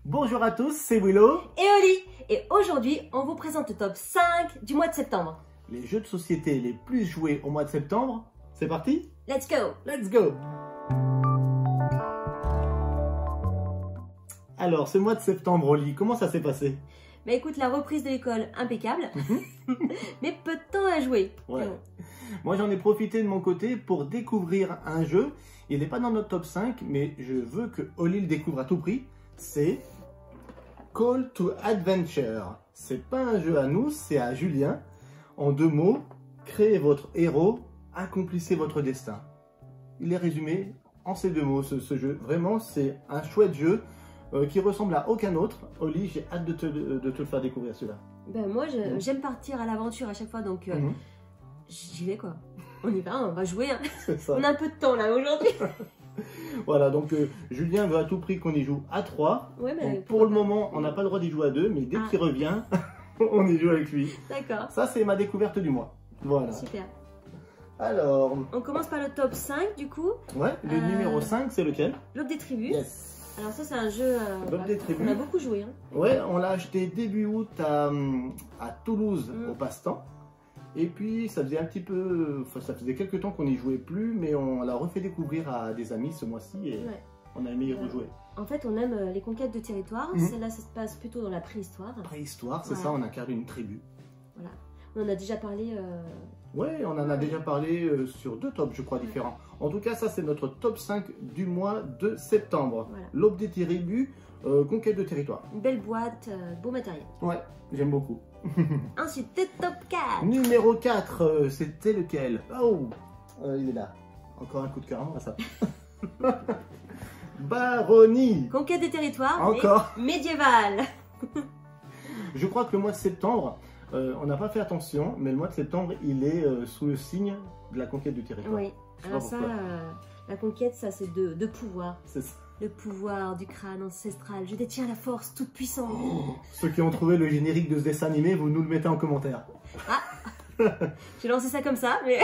Bonjour à tous, c'est Willow et Oli. Et aujourd'hui, on vous présente le top 5 du mois de septembre. Les jeux de société les plus joués au mois de septembre. C'est parti? Let's go! Let's go! Alors, ce mois de septembre, Oli, comment ça s'est passé? Bah écoute, la reprise de l'école, impeccable. Mais peu de temps à jouer. Ouais. Moi, j'en ai profité de mon côté pour découvrir un jeu. Il n'est pas dans notre top 5, mais je veux que Oli le découvre à tout prix. C'est Call to Adventure. C'est pas un jeu à nous, c'est à Julien. En 2 mots, créez votre héros, accomplissez votre destin. Il est résumé en ces 2 mots, ce jeu. Vraiment, c'est un chouette jeu qui ressemble à aucun autre. Oli, j'ai hâte de te le faire découvrir celui-là. Ben moi, j'aime partir à l'aventure à chaque fois, donc j'y vais quoi. On y va, on va jouer. Hein. Ça. On a un peu de temps là aujourd'hui. Voilà, donc Julien veut à tout prix qu'on y joue à 3. Ouais, mais pour le moment, on n'a pas le droit d'y jouer à 2, mais dès qu'il revient, on y joue avec lui. D'accord. Ça, c'est ma découverte du mois. Voilà. Super. Alors... On commence par le top 5 du coup. Ouais, le numéro 5, c'est lequel? L'Aube des Tribus. Yes. Alors ça, c'est un jeu qu'on a beaucoup joué. Hein. Ouais, on l'a acheté début août à Toulouse au passe-temps. Et puis, ça faisait un petit peu... Enfin, ça faisait quelques temps qu'on n'y jouait plus, mais on l'a refait découvrir à des amis ce mois-ci et on a aimé y rejouer. En fait, on aime les conquêtes de territoire. Celle-là, ça se passe plutôt dans la préhistoire. Préhistoire, c'est ça, on incarne une tribu. Voilà. On en a déjà parlé... Ouais, on en a déjà parlé sur 2 tops, je crois, différents. En tout cas, ça, c'est notre top 5 du mois de septembre. Voilà. L'Aube des Tribus, conquête de territoire. Une belle boîte, beau matériel. Ouais, j'aime beaucoup. Ensuite, le top 4. Numéro 4, c'était lequel? Oh, il est là. Encore un coup de cœur, on va ça. Baronnie. Conquête des territoires. Encore. Médiévale. Je crois que le mois de septembre, on n'a pas fait attention, mais le mois de septembre, il est sous le signe de la conquête du territoire. Oui. Alors ça, la conquête, ça c'est de pouvoir. C'est ça. Le pouvoir du crâne ancestral. Je détiens la force toute puissante. Oh, ceux qui ont trouvé le générique de ce dessin animé, vous nous le mettez en commentaire. Ah. J'ai lancé ça comme ça, mais...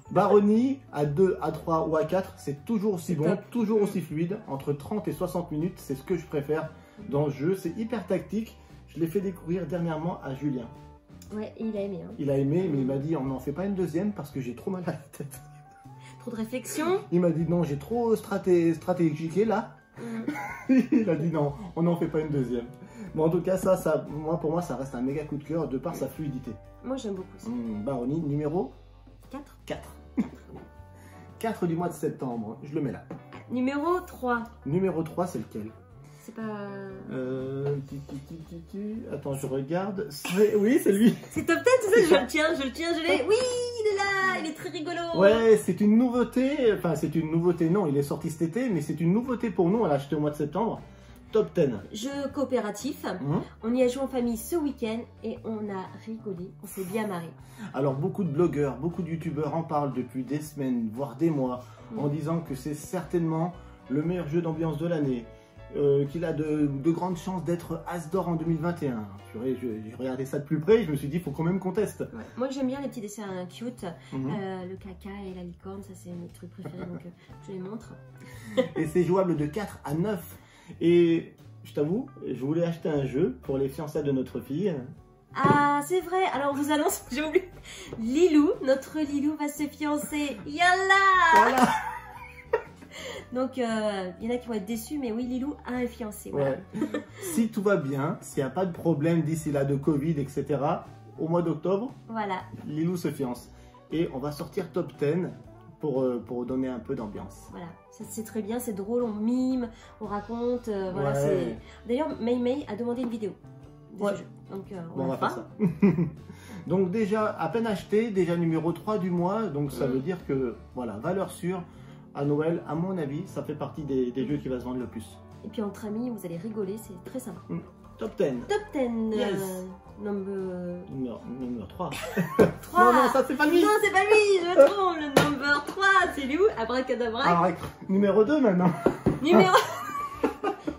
Baronnie, à 2, à 3 ou à 4, c'est toujours aussi bon, toujours aussi fluide. Entre 30 et 60 minutes, c'est ce que je préfère dans le jeu. C'est hyper tactique. Je l'ai fait découvrir dernièrement à Julien. Ouais, il a aimé. Hein. Il a aimé, mais il m'a dit on n'en fait pas une deuxième parce que j'ai trop mal à la tête. Trop de réflexion. Il m'a dit non, j'ai trop stratégiqué là. Il a dit non, on n'en fait pas une deuxième. Bon, en tout cas, pour moi, ça reste un méga coup de cœur de par sa fluidité. Moi, j'aime beaucoup ça. Baronnie, numéro 4. 4 du mois de septembre, je le mets là. Numéro 3. Numéro 3, c'est lequel? C'est pas... Attends, je regarde. Oui, c'est lui. C'est top 10, c'est ça? Je le tiens, je l'ai. Oui, il est là, il est très rigolo. Ouais, c'est une nouveauté. Enfin, c'est une nouveauté, non, il est sorti cet été, mais c'est une nouveauté pour nous, on l'a acheté au mois de septembre. Top 10. Jeu coopératif. On y a joué en famille ce week-end et on a rigolé, on s'est bien marré. Alors, beaucoup de blogueurs, beaucoup de youtubeurs en parlent depuis des semaines, voire des mois, en disant que c'est certainement le meilleur jeu d'ambiance de l'année. Qu'il a de grandes chances d'être As d'or en 2021. J'ai regardé ça de plus près, je me suis dit, il faut quand même qu'on teste. Ouais. Moi j'aime bien les petits dessins cute, le caca et la licorne, ça c'est mes trucs préférés, donc je les montre. Et c'est jouable de 4 à 9. Et je t'avoue, je voulais acheter un jeu pour les fiançailles de notre fille. Ah, c'est vrai. Alors, on vous annonce, j'ai oublié. Lilou, notre Lilou va se fiancer. Yallah! Voilà. Donc, il y en a qui vont être déçus, mais oui, Lilou a un fiancé. Voilà. Ouais. Si tout va bien, s'il n'y a pas de problème d'ici là de Covid, etc., au mois d'octobre, voilà, Lilou se fiance. Et on va sortir top 10 pour donner un peu d'ambiance. Voilà, c'est très bien, c'est drôle, on mime, on raconte. Voilà, d'ailleurs, Mei a demandé une vidéo de ce jeu. Donc, on va faire ça. Donc déjà, à peine acheté, déjà numéro 3 du mois, donc ça veut dire que, voilà, valeur sûre. À Noël, à mon avis, ça fait partie des jeux qui va se vendre le plus. Et puis entre amis, vous allez rigoler, c'est très sympa. Top 10. Top 10. Yes. Numéro 3. 3. Non, ça c'est pas lui. Non, c'est pas lui, je me trompe. Le number 3, c'est lui où? Abracadabra. Numéro 2 maintenant. Numéro...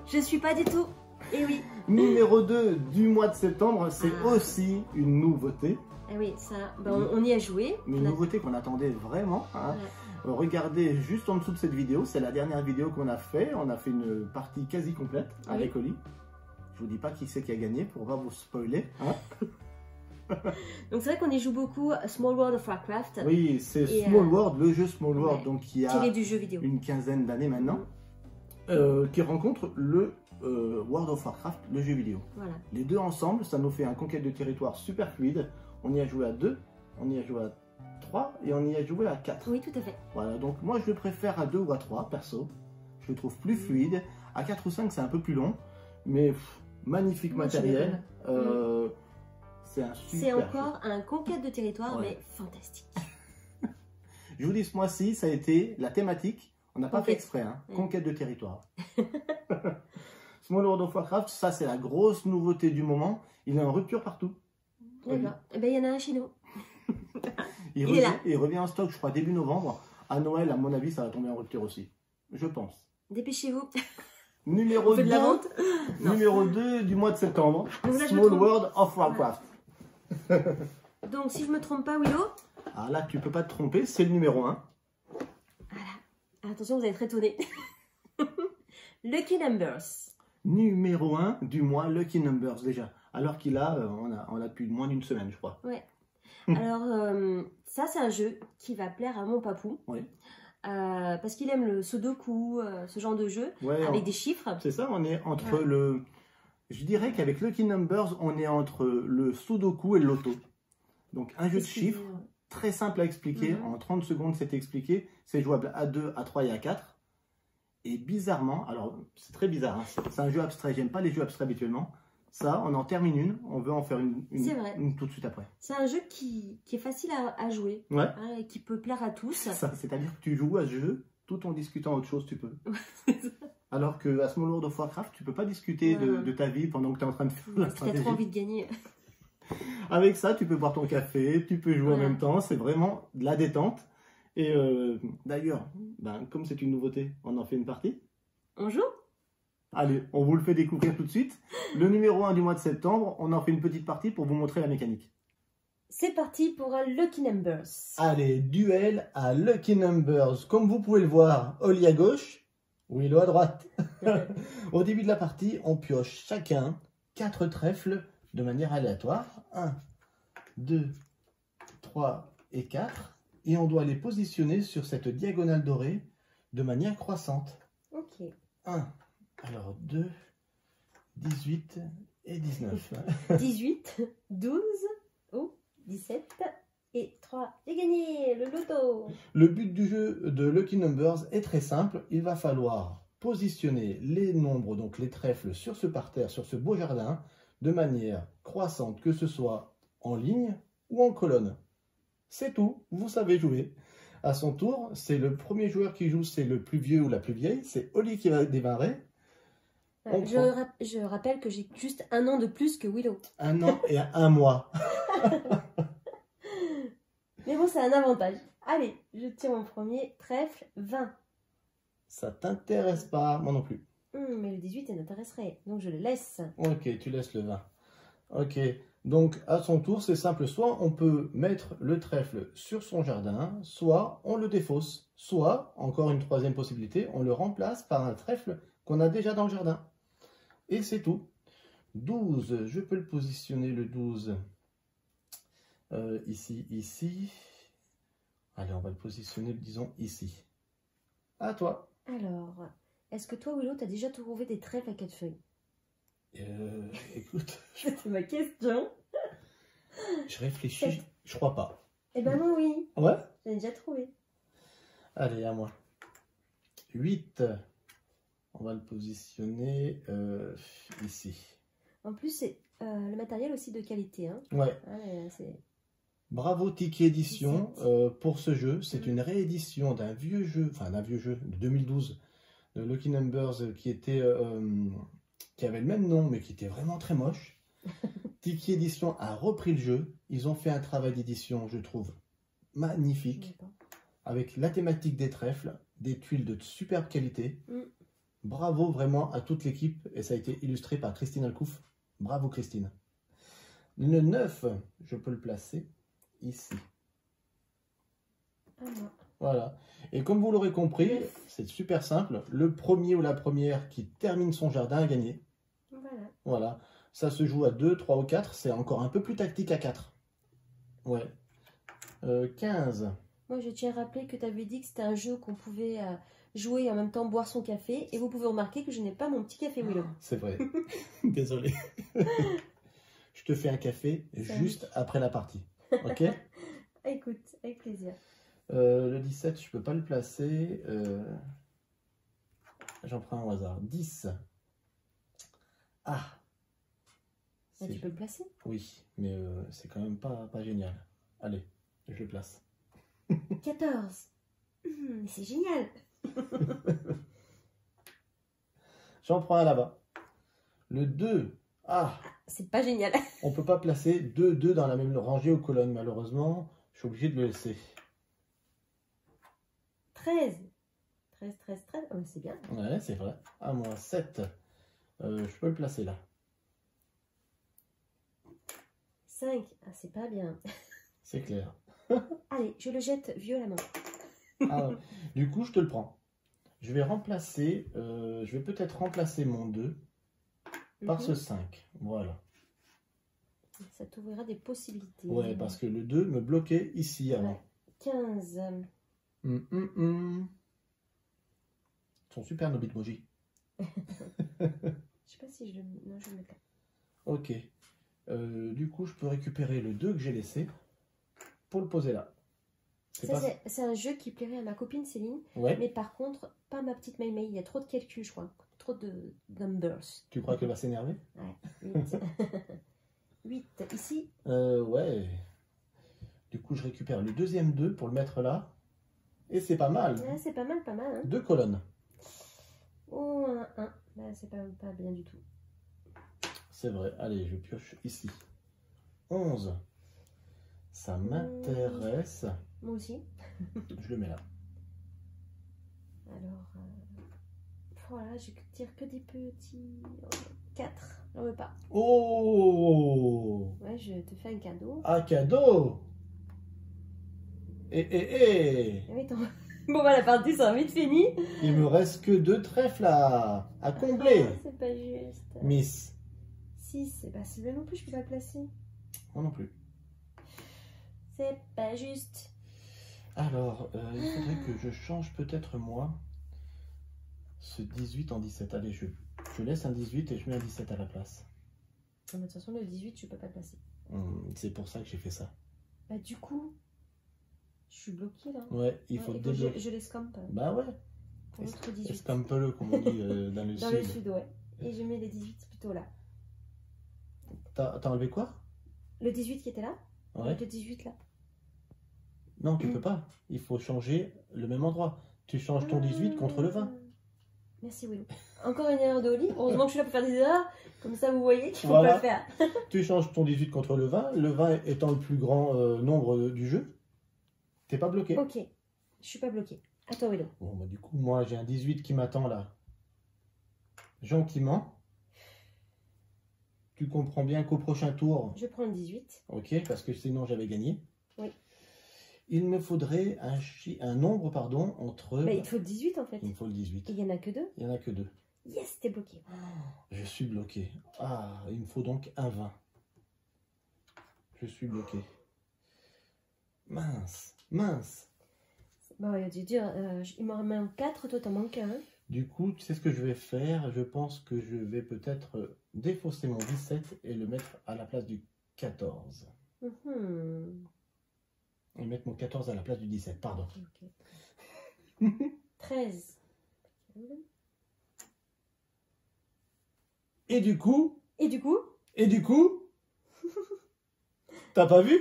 Je suis pas du tout. Et oui. Numéro 2 du mois de septembre, c'est aussi une nouveauté. Ah oui, ça, on y a joué. Mais une nouveauté qu'on attendait vraiment. Hein. Regardez juste en dessous de cette vidéo, c'est la dernière vidéo qu'on a fait. On a fait une partie quasi complète avec Oli. Je vous dis pas qui c'est qui a gagné pour pas vous spoiler. Hein. Donc c'est vrai qu'on y joue beaucoup Small World of Warcraft. Oui, c'est Small World, le jeu Small World, ouais, donc qui a tiré du jeu vidéo. une quinzaine d'années maintenant, qui rencontre le World of Warcraft, le jeu vidéo. Voilà. Les deux ensemble, ça nous fait un conquête de territoire super fluide. On y a joué à 2, on y a joué à 3 et on y a joué à 4. Oui, tout à fait. Voilà, donc moi je le préfère à 2 ou à 3, perso. Je le trouve plus fluide. À 4 ou 5, c'est un peu plus long, mais magnifique matériel. C'est un super C'est encore jeu. un conquête de territoire, mais fantastique. Je vous dis, ce mois-ci, ça a été la thématique. On n'a pas fait exprès, hein. Conquête de territoire. Small World of Warcraft, ça c'est la grosse nouveauté du moment. Il est en rupture partout. D'accord. Eh bien, il y en a un chez nous. Il revient en stock, je crois, début novembre. À Noël, à mon avis, ça va tomber en rupture aussi. Je pense. Dépêchez-vous. Numéro 2, de la vente numéro 2 du mois de septembre. Là, Small World of Warcraft. Voilà. Donc, si je me trompe pas, Willow. Ah là, tu peux pas te tromper, c'est le numéro 1. Voilà. Attention, vous allez être étonnés. Lucky Numbers. Numéro 1 du mois Lucky Numbers déjà. Alors qu'il a, on a depuis moins d'une semaine, je crois. Ouais. Alors, ça, c'est un jeu qui va plaire à mon papou. Oui. Parce qu'il aime le Sudoku, ce genre de jeu, avec des chiffres. C'est ça, on est entre le... Je dirais qu'avec Lucky Numbers, on est entre le Sudoku et le Loto. Donc un jeu de chiffres, très simple à expliquer. En 30 secondes, c'est expliqué. C'est jouable à 2, à 3 et à 4. Et bizarrement, alors c'est très bizarre, hein, c'est un jeu abstrait. J'aime pas les jeux abstraits habituellement. Ça, on en termine une, on veut en faire une tout de suite après. C'est un jeu qui est facile à jouer, ouais. Hein, et qui peut plaire à tous. C'est-à-dire que tu joues à ce jeu, tout en discutant autre chose, tu peux. Alors qu'à Small World of Warcraft, tu peux pas discuter de ta vie pendant que tu es en train de faire la stratégie. Tu as trop envie de gagner. Avec ça, tu peux boire ton café, tu peux jouer en même temps, c'est vraiment de la détente. Et d'ailleurs, comme c'est une nouveauté, on en fait une partie. On joue ? Allez, on vous le fait découvrir tout de suite. Le numéro 1 du mois de septembre, on en fait une petite partie pour vous montrer la mécanique. C'est parti pour un Lucky Numbers. Allez, duel à Lucky Numbers. Comme vous pouvez le voir, Oli à gauche, Willow à droite. Au début de la partie, on pioche chacun 4 trèfles de manière aléatoire. 1, 2, 3 et 4. Et on doit les positionner sur cette diagonale dorée de manière croissante. Ok. 1. Alors 2, 18 et 19. 18, 12, 17 et 3. J'ai gagné le loto. Le but du jeu de Lucky Numbers est très simple. Il va falloir positionner les nombres, donc les trèfles, sur ce parterre, sur ce beau jardin, de manière croissante, que ce soit en ligne ou en colonne. C'est tout, vous savez jouer. À son tour, c'est le premier joueur qui joue, c'est le plus vieux ou la plus vieille. C'est Oli qui va démarrer. Je rappelle que j'ai juste 1 an de plus que Willow. 1 an et 1 mois. Mais bon, c'est un avantage. Allez, je tire mon premier trèfle, 20. Ça t'intéresse pas, moi non plus. Mais le 18, il m'intéresserait, donc je le laisse. Ok, tu laisses le 20. Ok, donc à son tour, c'est simple. Soit on peut mettre le trèfle sur son jardin, soit on le défausse. Soit, encore une troisième possibilité, on le remplace par un trèfle qu'on a déjà dans le jardin. Et c'est tout. 12, je peux le positionner le 12 ici, ici. Allez, on va le positionner, disons, ici. À toi. Alors, est-ce que toi, Willow, t'as déjà trouvé des trèfles à 4 feuilles? Écoute. C'est ma question. Je réfléchis, je crois pas. Eh ben non, oui. Ouais? J'en ai déjà trouvé. Allez, à moi. 8. On va le positionner ici. En plus, c'est le matériel aussi de qualité. Hein. Ouais. Bravo Tiki Édition pour ce jeu. C'est une réédition d'un vieux jeu, de 2012, de Lucky Numbers qui avait le même nom mais qui était vraiment très moche. Tiki Édition a repris le jeu. Ils ont fait un travail d'édition, je trouve, magnifique. Avec la thématique des trèfles, des tuiles de superbe qualité. Bravo vraiment à toute l'équipe. Et ça a été illustré par Christine Alcouf. Bravo Christine. Le 9, je peux le placer ici. Voilà. Et comme vous l'aurez compris, c'est super simple. Le premier ou la première qui termine son jardin a gagné. Voilà. Voilà. Ça se joue à 2, 3 ou 4. C'est encore un peu plus tactique à 4. Ouais. 15. Moi, je tiens à rappeler que tu avais dit que c'était un jeu qu'on pouvait jouer et en même temps boire son café. Et vous pouvez remarquer que je n'ai pas mon petit café Willow. C'est vrai. Désolé. Je te fais un café juste après la partie. Ok? Écoute, avec plaisir. Le 17, je peux pas le placer. J'en prends un au hasard. 10. Ah! Ah, tu peux le placer? Oui, mais c'est quand même pas génial. Allez, je le place. 14. C'est génial. J'en prends un là-bas. Le 2. Ah! C'est pas génial. On peut pas placer 2 dans la même rangée aux colonnes, malheureusement. Je suis obligé de le laisser. 13. 13, 13, 13. Oh, c'est bien. Ouais, c'est vrai. À moins 7. Je peux le placer là. 5. Ah, c'est pas bien. C'est clair. Allez, je le jette violemment. Ah, du coup, je te le prends. Je vais remplacer, je vais peut-être remplacer mon 2 par ce 5. Voilà. Ça t'ouvrira des possibilités. Ouais, parce que le 2 me bloquait ici avant. Ouais. 15. Ils sont super nos bitmojis. Je sais pas si je le... Non, je le mets là. Ok. Du coup, je peux récupérer le 2 que j'ai laissé pour le poser là. C'est un jeu qui plairait à ma copine Céline. Ouais. Mais par contre, pas ma petite Maïmaï. Il y a trop de calculs, je crois. Trop de numbers. Tu crois qu'elle va s'énerver? Ouais. 8. 8. Ici. Ouais. Du coup, je récupère le deuxième 2 pour le mettre là. Et c'est pas mal. Ouais, c'est pas mal, pas mal. Hein. 2 colonnes. Oh, un 1. Là, c'est pas bien du tout. C'est vrai. Allez, je pioche ici. 11. Ça m'intéresse. Moi aussi. Je le mets là. Alors, voilà, je tire que des petits. 4. J'en veux pas. Oh! Ouais, je te fais un cadeau. Un cadeau! Eh! Ah oui, bon, bah, la partie sera vite finie. Il me reste que 2 trèfles là, à combler. Ah, c'est pas juste. Miss. 6. Bah, celui-là non plus, je peux pas le placer. Moi non plus. C'est pas juste. Alors, il faudrait que je change peut-être moi ce 18 en 17. Allez, je laisse un 18 et je mets un 17 à la place. De toute façon, le 18, je peux pas le placer. C'est pour ça que j'ai fait ça. Bah, du coup, je suis bloquée là. Ouais, il faut débloquer. Je l'escampe. Bah ouais. Pour l'autre 18. Escampe-le, comme on dit dans le Dans sud. le sud, ouais. Et je mets les 18 plutôt là. T'as enlevé quoi? Le 18 qui était là? Ouais. Avec le 18 là. Non, tu peux pas. Il faut changer le même endroit. Tu changes ton 18 contre le 20. Merci Willow. Encore une erreur de Oli. Heureusement que je suis là pour faire des erreurs. Comme ça, vous voyez qu'il faut Voilà. pas le faire. Tu changes ton 18 contre le 20. Le 20 étant le plus grand nombre du jeu. T'es pas bloqué. Ok. Je suis pas bloquée. À toi Willow. Bon, bah, du coup, moi, j'ai un 18 qui m'attend là. Gentiment. Tu comprends bien qu'au prochain tour... Je prends le 18. Ok, parce que sinon, j'avais gagné. Oui. Il me faudrait un nombre, pardon, entre... Bah, il te faut le 18 en fait. Il me faut le 18. Et il y en a que 2. Il n'y en a que 2. Yes, t'es bloqué. Je suis bloqué. Ah, il me faut donc un 20. Je suis bloqué. Mince, mince. Bon, il va dire, il m'en manque 4, toi t'en manques un. Du coup, tu sais ce que je vais faire? Je pense que je vais peut-être défausser mon 17 et le mettre à la place du 14. Et mettre mon 14 à la place du 17, pardon. Okay. 13. Et du coup, t'as pas vu?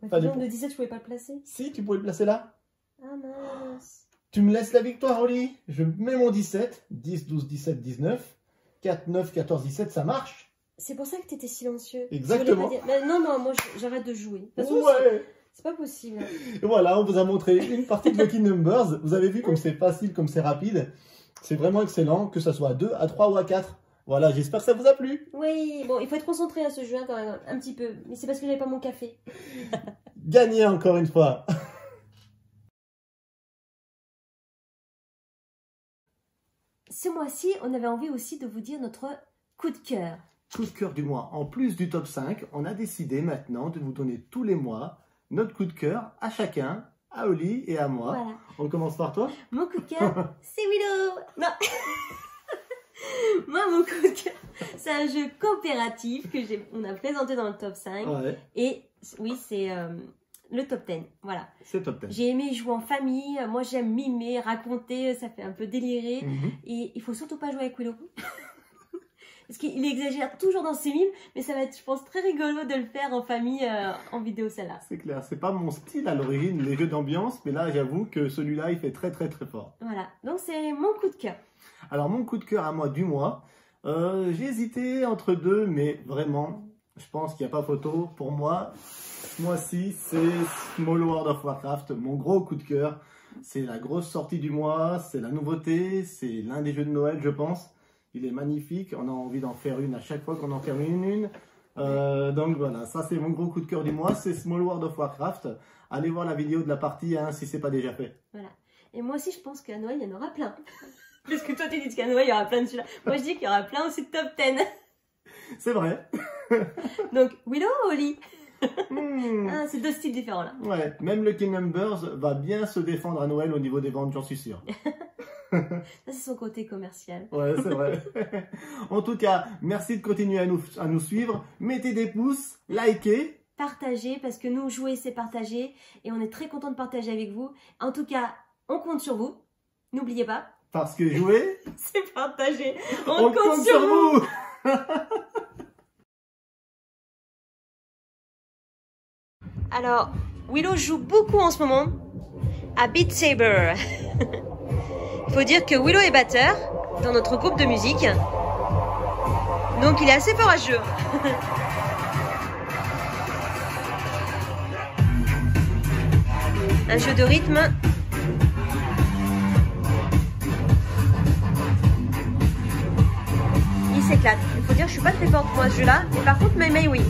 Le 17, je pouvais pas le placer. Si, tu pouvais le placer là. Ah mince. Tu me laisses la victoire, Oli. Je mets mon 17. 10, 12, 17, 19. 4, 9, 14, 17, ça marche. C'est pour ça que t'étais silencieux. Exactement. Mais non, moi j'arrête de jouer. De toute façon, Ouais. c'est pas possible. Et voilà, on vous a montré une partie de Lucky Numbers. Vous avez vu comme c'est facile, comme c'est rapide. C'est vraiment excellent, que ce soit à 2, à 3 ou à 4. Voilà, j'espère que ça vous a plu. Oui, bon, il faut être concentré à ce jeu hein, quand même, un petit peu. Mais c'est parce que j'avais pas mon café. Gagné encore une fois. Ce mois-ci, on avait envie aussi de vous dire notre coup de cœur. Coup de cœur du mois. En plus du top 5, on a décidé maintenant de vous donner tous les mois notre coup de cœur à chacun, à Oli et à moi. Voilà. On commence par toi? Mon coup de cœur, c'est Willow. Non. Moi, mon coup de cœur, c'est un jeu coopératif on a présenté dans le top 5. Ouais. Et oui, c'est le top 10. Voilà. C'est top 10. J'ai aimé jouer en famille. Moi, j'aime mimer, raconter. Ça fait un peu délirer. Mhm. Et il faut surtout pas jouer avec Willow. Parce qu'il exagère toujours dans ses mimes. Mais ça va être, je pense, très rigolo de le faire en famille, en vidéo, celle-là. C'est clair, c'est pas mon style à l'origine, les jeux d'ambiance, mais là j'avoue que celui-là il fait très très très fort. Voilà. Donc, c'est mon coup de cœur. Alors mon coup de cœur à moi du mois, j'ai hésité entre deux, mais vraiment, je pense qu'il n'y a pas photo. Pour moi, ce mois-ci, c'est Small World of Warcraft, mon gros coup de cœur. C'est la grosse sortie du mois, c'est la nouveauté, c'est l'un des jeux de Noël, je pense. Il est magnifique, on a envie d'en faire une à chaque fois qu'on en termine une. Donc voilà, ça c'est mon gros coup de cœur du mois, c'est Small World of Warcraft. Allez voir la vidéo de la partie hein, si c'est pas déjà fait. Voilà. Et moi aussi, je pense qu'à Noël, il y en aura plein. Parce que toi, tu dis qu'à Noël, il y aura plein de celui-là. Moi, je dis qu'il y aura plein aussi de top 10. C'est vrai. Donc, Willow ou Oli? Ah, c'est deux styles différents là. Ouais, même le King Numbers va bien se défendre à Noël au niveau des ventes, j'en suis sûr. Ça, c'est son côté commercial. Ouais, c'est vrai. En tout cas, merci de continuer à nous suivre. Mettez des pouces, likez. Partagez, parce que nous, jouer, c'est partager. Et on est très content de partager avec vous. En tout cas, on compte sur vous. N'oubliez pas. Parce que jouer, c'est partager. On compte sur vous. Alors, Willow joue beaucoup en ce moment à Beat Saber. Il faut dire que Willow est batteur dans notre groupe de musique. Donc il est assez fort à ce jeu. Un jeu de rythme. Il s'éclate. Il faut dire que je suis pas très forte pour ce jeu-là. Mais par contre, Mei oui.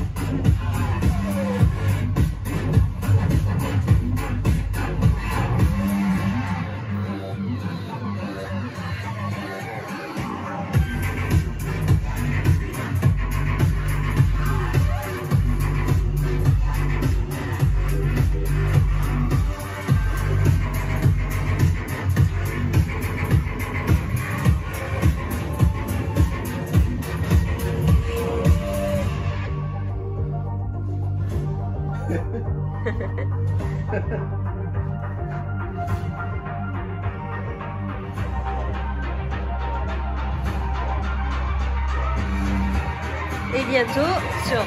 Et bientôt, sur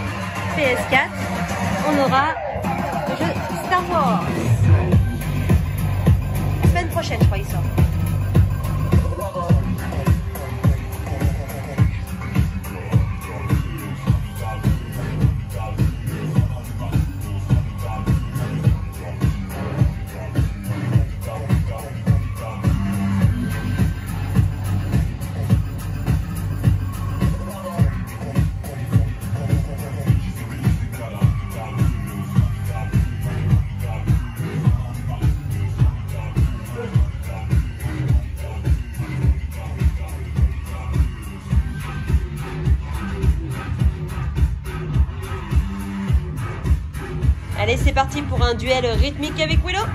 PS4, on aura le jeu Star Wars. Semaine prochaine, je crois, il sort. Allez, c'est parti pour un duel rythmique avec Willow.